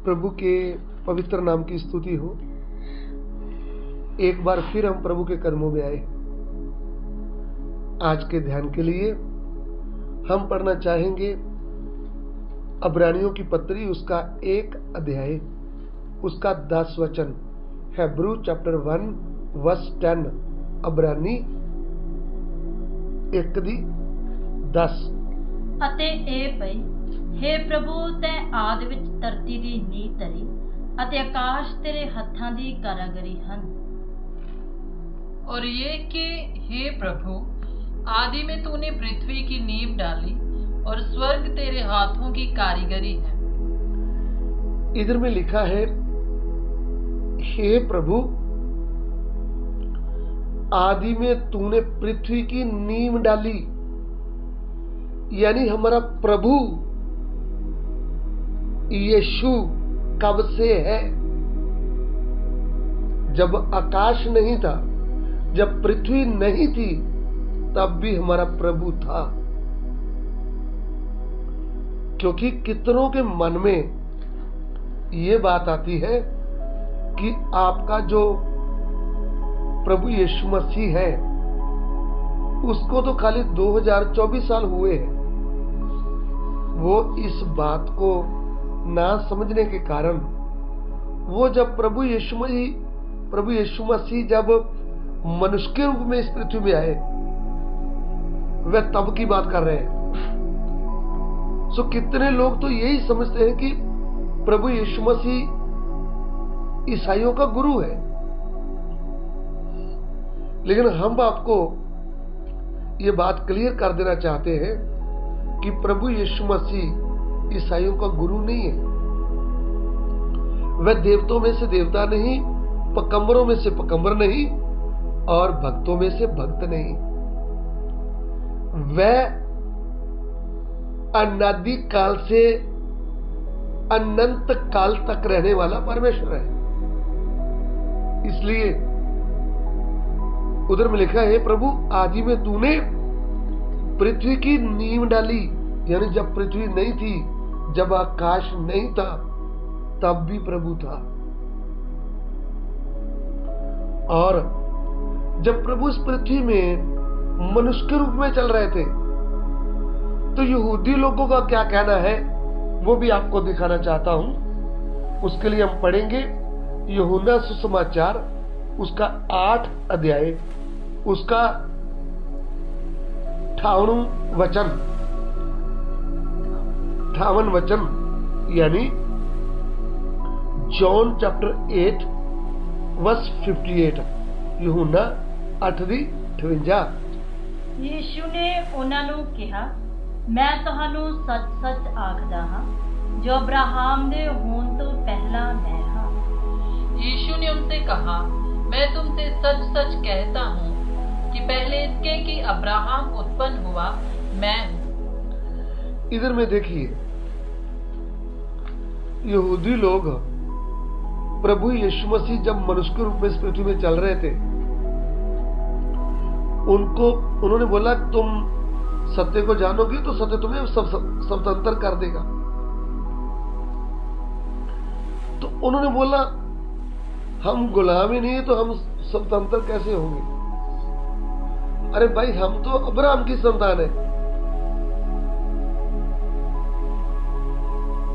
प्रभु के पवित्र नाम की स्तुति हो। एक बार फिर हम प्रभु के कदमों में आए। आज के ध्यान के लिए हम पढ़ना चाहेंगे अब्रानियों की पत्री, उसका 1 अध्याय, उसका 10 वचन। Hebrew chapter 1 verse 10। अब्रानी 1:10। ਅਤੇ ਇਹ ਪਈ, हे प्रभु तैं आद विच धरती दी नींह धरी ਅਤੇ आकाश तेरे हत्थां दी कारागरी हन। और ये कि हे प्रभु, आदि में तूने पृथ्वी की नींव डाली और स्वर्ग तेरे हाथों की कारीगरी है। इधर में लिखा है, हे प्रभु, आदि में तूने पृथ्वी की नींव डाली। यानी हमारा प्रभु यीशु कब से है? जब आकाश नहीं था, जब पृथ्वी नहीं थी, तब भी हमारा प्रभु था। क्योंकि कितनों के मन में ये बात आती है कि आपका जो प्रभु यीशु मसीह है, उसको तो खाली 2024 साल हुए हैं। वो इस बात को ना समझने के कारण वो जब प्रभु यीशु मसीह जब मनुष्य के रूप में इस पृथ्वी में आए, वह तब की बात कर रहे हैं। सो कितने लोग तो यही समझते हैं कि प्रभु यीशु मसीह ईसाइयों का गुरु है, लेकिन हम आपको ये बात क्लियर कर देना चाहते हैं कि प्रभु यीशु मसीह ईसाइयों का गुरु नहीं है। वह देवताओं में से देवता नहीं, पकंबरों में से पकंबर नहीं, और भक्तों में से भक्त नहीं। वह अनादि काल से अनंत काल तक रहने वाला परमेश्वर है। इसलिए उधर में लिखा है, प्रभु आदि में तूने पृथ्वी की नींव डाली। यानी जब पृथ्वी नहीं थी, जब आकाश नहीं था, तब भी प्रभु था। और जब प्रभु इस पृथ्वी में मनुष्य के रूप में चल रहे थे, तो यहूदी लोगों का क्या कहना है वो भी आपको दिखाना चाहता हूं। उसके लिए हम पढ़ेंगे यूहन्ना सुसमाचार, उसका 8 अध्याय, उसका 58 वचन, यानी जॉन चैप्टर 8 वर्स 58। यूहन्ना 8:58। यीशु ने ਉਹਨਾਂ ਨੂੰ ਕਿਹਾ, ਮੈਂ ਤੁਹਾਨੂੰ ਸੱਚ-ਸੱਚ ਆਖਦਾ ਹਾਂ, ਜੋ अब्राहम ਦੇ ਹੋਣ ਤੋਂ ਪਹਿਲਾਂ मैं ਹਾਂ। यीशु ने उनसे कहा, मैं तुमसे सच-सच कहता हूँ कि पहले इसके कि अब्राहम उत्पन्न हुआ, मैं हूँ। इधर में देखिए, यहूदी लोग प्रभु यीशु मसीह जब मनुष्य के रूप में इस पृथ्वी में चल रहे थे, उन्होंने बोला, तुम सत्य को जानोगे तो सत्य तुम्हें स्वतंत्र कर देगा। तो उन्होंने बोला, हम गुलाम ही नहीं तो हम स्वतंत्र कैसे होंगे? अरे भाई, हम तो अब्राहम की संतान है।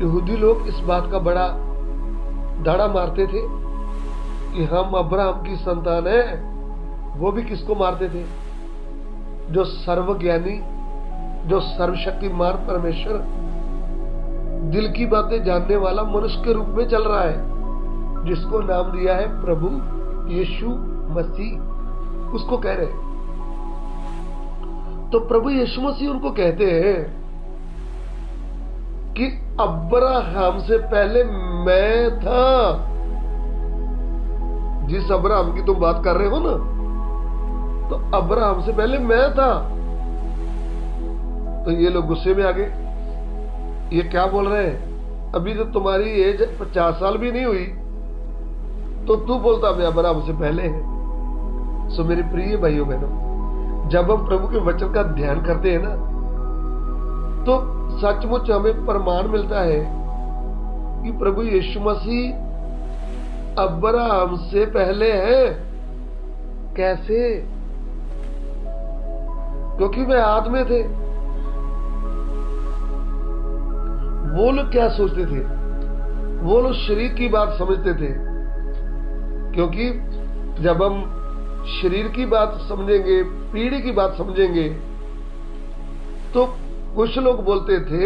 यहूदी लोग इस बात का बड़ा दाड़ा मारते थे कि हम अब्राहम की संतान है। वो भी किसको मारते थे? जो सर्वज्ञानी, जो सर्वशक्तिमान परमेश्वर, दिल की बातें जानने वाला मनुष्य के रूप में चल रहा है, जिसको नाम दिया है प्रभु यीशु मसीह, उसको कह रहे हैं। तो प्रभु यीशु मसीह उनको कहते हैं कि अब्राहम से पहले मैं था। जिस अब्राहम की तुम बात कर रहे हो ना, तो अब्राहम से पहले मैं था। तो ये लोग गुस्से में आ गए, ये क्या बोल रहे हैं? अभी तो तुम्हारी एज 50 साल भी नहीं हुई, तो तू बोलता मैं अब्राहम से पहले है। सो मेरे प्रिय भाइयों बहनों, जब हम प्रभु के वचन का ध्यान करते हैं ना, तो सचमुच हमें प्रमाण मिलता है कि प्रभु यीशु मसीह अब्राहम से पहले है। कैसे? क्योंकि वे आद में थे। वो लोग क्या सोचते थे? वो लोग शरीर की बात समझते थे, क्योंकि जब हम शरीर की बात समझेंगे, पीढ़ी की बात समझेंगे, तो कुछ लोग बोलते थे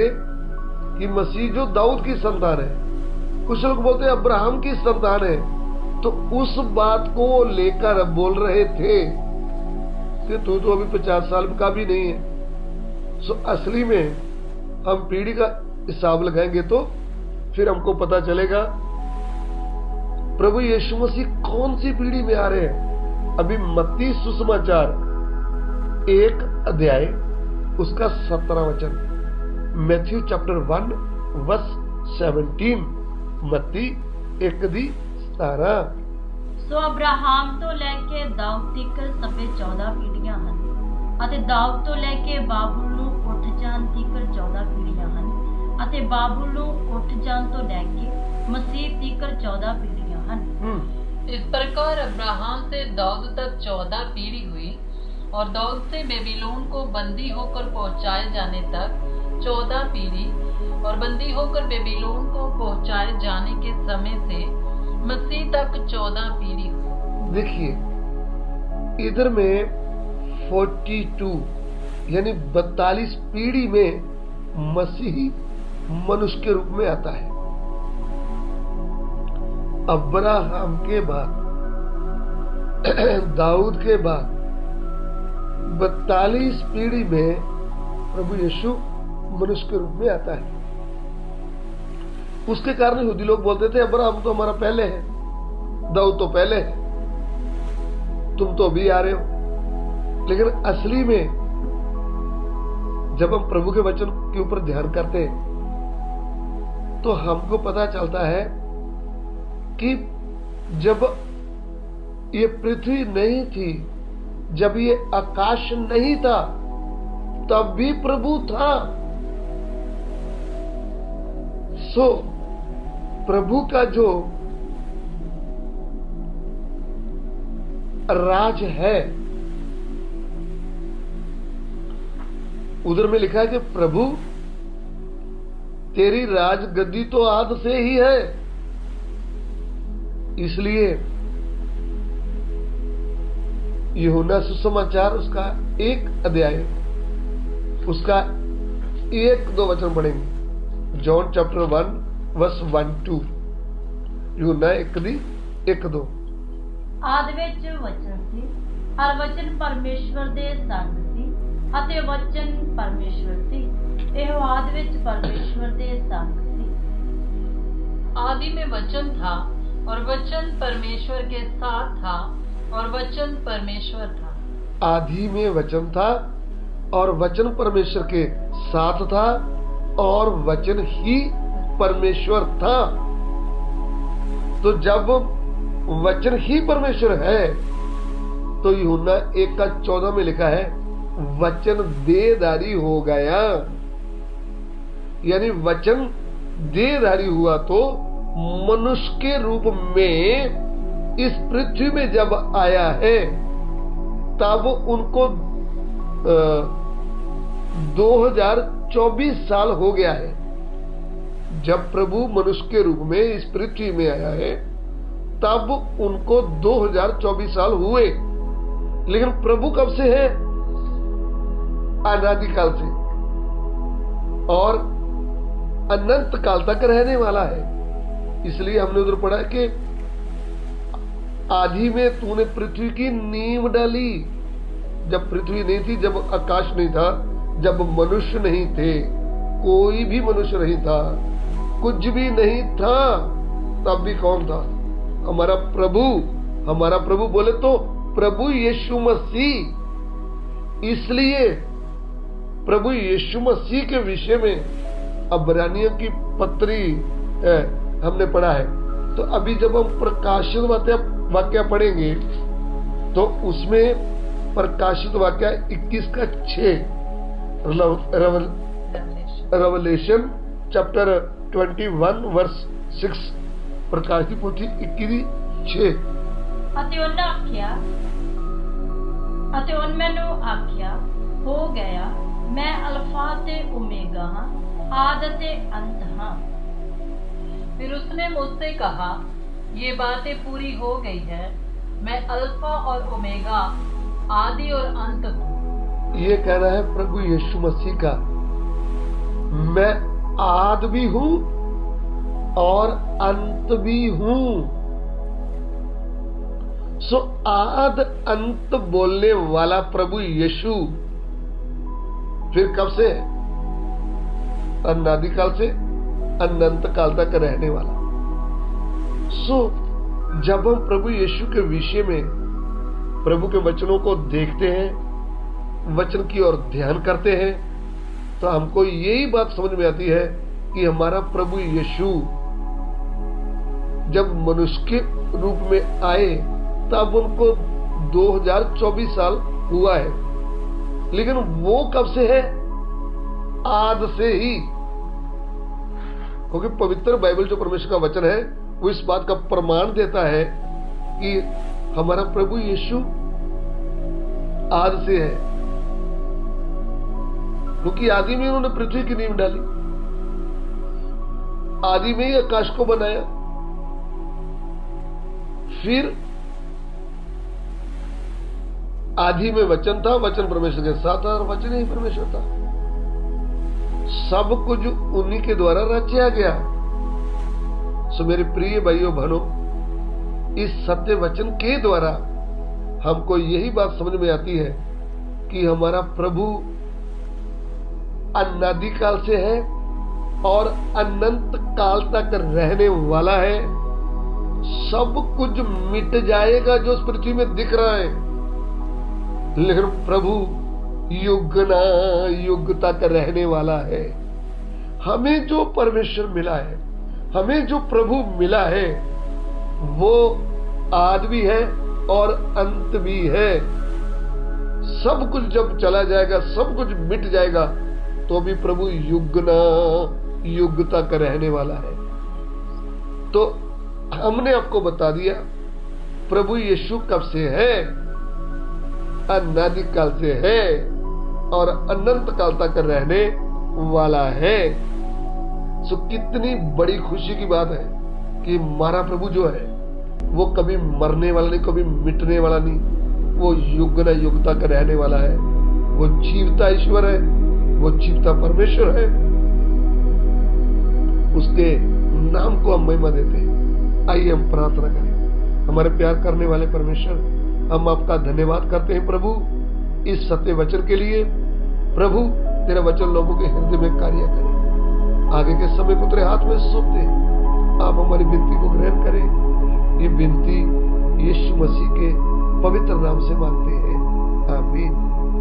कि मसीह जो दाऊद की संतान है, कुछ लोग बोलते हैं अब्राहम की संतान है। तो उस बात को लेकर बोल रहे थे कि तू तो अभी 50 साल का भी नहीं है। सो असली में हम पीढ़ी का हिसाब लगाएंगे तो फिर हमको पता चलेगा प्रभु यीशु मसीह कौन सी पीढ़ी में आ रहे हैं। अभी मत्ती सुसमाचार 1 अध्याय उसका 17 वचन, मैथ्यू चैप्टर 1 वर्स 17, मत्ती 1:17। ਸੋ ਅਬਰਾਹਮ ਤੋਂ ਲੈ ਕੇ ਦਾਊਦ ਤੀਕ ਸਭੇ 14 ਪੀੜ੍ਹੀਆਂ ਹਨ ਅਤੇ ਦਾਊਦ ਤੋਂ ਲੈ ਕੇ ਬਾਬੁਲ ਨੂੰ ਉੱਠ ਜਾਣ ਤੀਕ 14 ਪੀੜ੍ਹੀਆਂ ਹਨ ਅਤੇ ਬਾਬੁਲ ਨੂੰ ਉੱਠ ਜਾਣ ਤੋਂ ਲੈ ਕੇ ਮਸੀਹ ਤੀਕ 14 ਪੀੜ੍ਹੀਆਂ ਹਨ। इस प्रकार अब्राहम से दाऊद तक 14 पीढ़ी हुई और दाऊद से बेबीलोन को बंदी होकर पहुंचाए जाने तक 14 पीढ़ी और बंदी होकर बेबीलोन को पहुंचाए जाने के समय से मसीह तक 14 पीढ़ी हुई। देखिए इधर में 42 यानी 42 पीढ़ी में मसीह मनुष्य के रूप में आता है। अब्राहम के बाद, दाऊद के बाद 42 पीढ़ी में प्रभु यीशु मनुष्य के रूप में आता है। उसके कारण यहूदी लोग बोलते थे अब्राहम तो हमारा पहले है, दाऊद तो पहले है, तुम तो अभी आ रहे हो। लेकिन असली में जब हम प्रभु के वचन के ऊपर ध्यान करते हैं तो हमको पता चलता है कि जब ये पृथ्वी नहीं थी, जब ये आकाश नहीं था, तब भी प्रभु था। सो प्रभु का जो राज है, उधर में लिखा है कि प्रभु तेरी राज गद्दी तो आद से ही है। इसलिए यूहन्ना सुसमाचार उसका 1 अध्याय उसका 1-2 वचन पढ़ेंगे। जॉन चैप्टर 1 वर्स 1-2, यूहन्ना 1:1-2। ਆਦਿ ਵਿੱਚ ਵਚਨ ਸੀ, ਹਰ ਵਚਨ ਪਰਮੇਸ਼ਵਰ ਦੇ ਸੰਗ ਸੀ ਅਤੇ ਵਚਨ ਪਰਮੇਸ਼ਵਰ ਸੀ। ਇਹ ਆਦਿ ਵਿੱਚ ਪਰਮੇਸ਼ਵਰ ਦੇ ਸੰਗ ਸੀ। आदि में वचन था और वचन परमेश्वर के साथ था और वचन परमेश्वर था। आदि में वचन था और वचन परमेश्वर के साथ था और वचन ही परमेश्वर था। तो जब वचन ही परमेश्वर है तो यूहन्ना 1:14 में लिखा है वचन देहधारी हो गया। यानी वचन देहधारी हुआ तो मनुष्य के रूप में इस पृथ्वी में जब आया है तब उनको 2024 साल हो गया है। जब प्रभु मनुष्य के रूप में इस पृथ्वी में आया है तब उनको 2024 साल हुए। लेकिन प्रभु कब से है? अनादिकाल से और अनंत काल तक रहने वाला है। इसलिए हमने उधर पढ़ा कि आदि में तूने पृथ्वी की नींव डाली। जब पृथ्वी नहीं थी, जब आकाश नहीं था, जब मनुष्य नहीं थे, कोई भी मनुष्य नहीं था, कुछ भी नहीं था, तब भी कौन था? हमारा प्रभु। हमारा प्रभु बोले तो प्रभु यीशु मसीह। इसलिए प्रभु यीशु मसीह के विषय में अब्रानियों की पत्री हमने पढ़ा है। तो अभी जब हम प्रकाशित वाक्य पढ़ेंगे तो उसमें प्रकाशित वाक्य 21:6 रेवलेशन चैप्टर 21 वर्स 6 प्रकाश की पोथी 21:6। ਅਤੇ ਉਹਨੇ ਮੈਨੂੰ ਆਖਿਆ, ਹੋ ਗਿਆ, ਮੈਂ ਅਲਫਾ ਤੇ ओमेगा हाँ, आदि ते अंत हाँ। फिर उसने मुझसे कहा, ये बातें पूरी हो गई है, मैं अल्फा और ओमेगा, आदि और अंत हूँ। ये कहना है प्रभु यीशु मसीह का, मैं आदि भी हूं और अंत भी हूं। सो आद अंत बोलने वाला प्रभु यीशु फिर कब से है? अनादिकाल से अनंत काल तक रहने वाला। सो जब हम प्रभु यीशु के विषय में प्रभु के वचनों को देखते हैं, वचन की ओर ध्यान करते हैं, तो हमको यही बात समझ में आती है कि हमारा प्रभु यीशु जब मनुष्य के रूप में आए तब उनको 2024 साल हुआ है, लेकिन वो कब से है? आद से ही। क्योंकि पवित्र बाइबल जो परमेश्वर का वचन है वो इस बात का प्रमाण देता है कि हमारा प्रभु यीशु आद से है, क्योंकि आदि में उन्होंने पृथ्वी की नींव डाली, आदि में ही आकाश को बनाया। फिर आदि में वचन था, वचन परमेश्वर के साथ था और वचन ही परमेश्वर था। सब कुछ उन्हीं के द्वारा रचा गया। सो मेरे प्रिय भाइयों बहनों, इस सत्य वचन के द्वारा हमको यही बात समझ में आती है कि हमारा प्रभु अनादिकाल से है और अनंत काल तक रहने वाला है। सब कुछ मिट जाएगा जो इस पृथ्वी में दिख रहा है, लेकिन प्रभु युग ना युग तक रहने वाला है। हमें जो परमेश्वर मिला है, हमें जो प्रभु मिला है, वो आदि भी है और अंत भी है। सब कुछ जब चला जाएगा, सब कुछ मिट जाएगा, तो भी प्रभु युग ना युग तक रहने वाला है। तो हमने आपको बता दिया प्रभु यीशु कब से है, अनादि काल से है और अनंत काल तक रहने वाला है। सो कितनी बड़ी खुशी की बात है कि हमारा प्रभु जो है वो कभी मरने वाला नहीं, कभी मिटने वाला नहीं, वो युग न युग तक रहने वाला है। वो जीवता ईश्वर है, वो जीवता परमेश्वर है। उसके नाम को हम महिमा देते हैं। आइए हम प्रार्थना करें। हमारे प्यार करने वाले परमेश्वर, हम आपका धन्यवाद करते हैं प्रभु इस सत्य वचन के लिए। प्रभु तेरा वचन लोगों के हृदय में कार्य करे। आगे के समय को तेरे हाथ में सौंपते हैं। आप हमारी विनती को ग्रहण करें। ये विनती यीशु मसीह के पवित्र नाम से मांगते हैं, आमीन।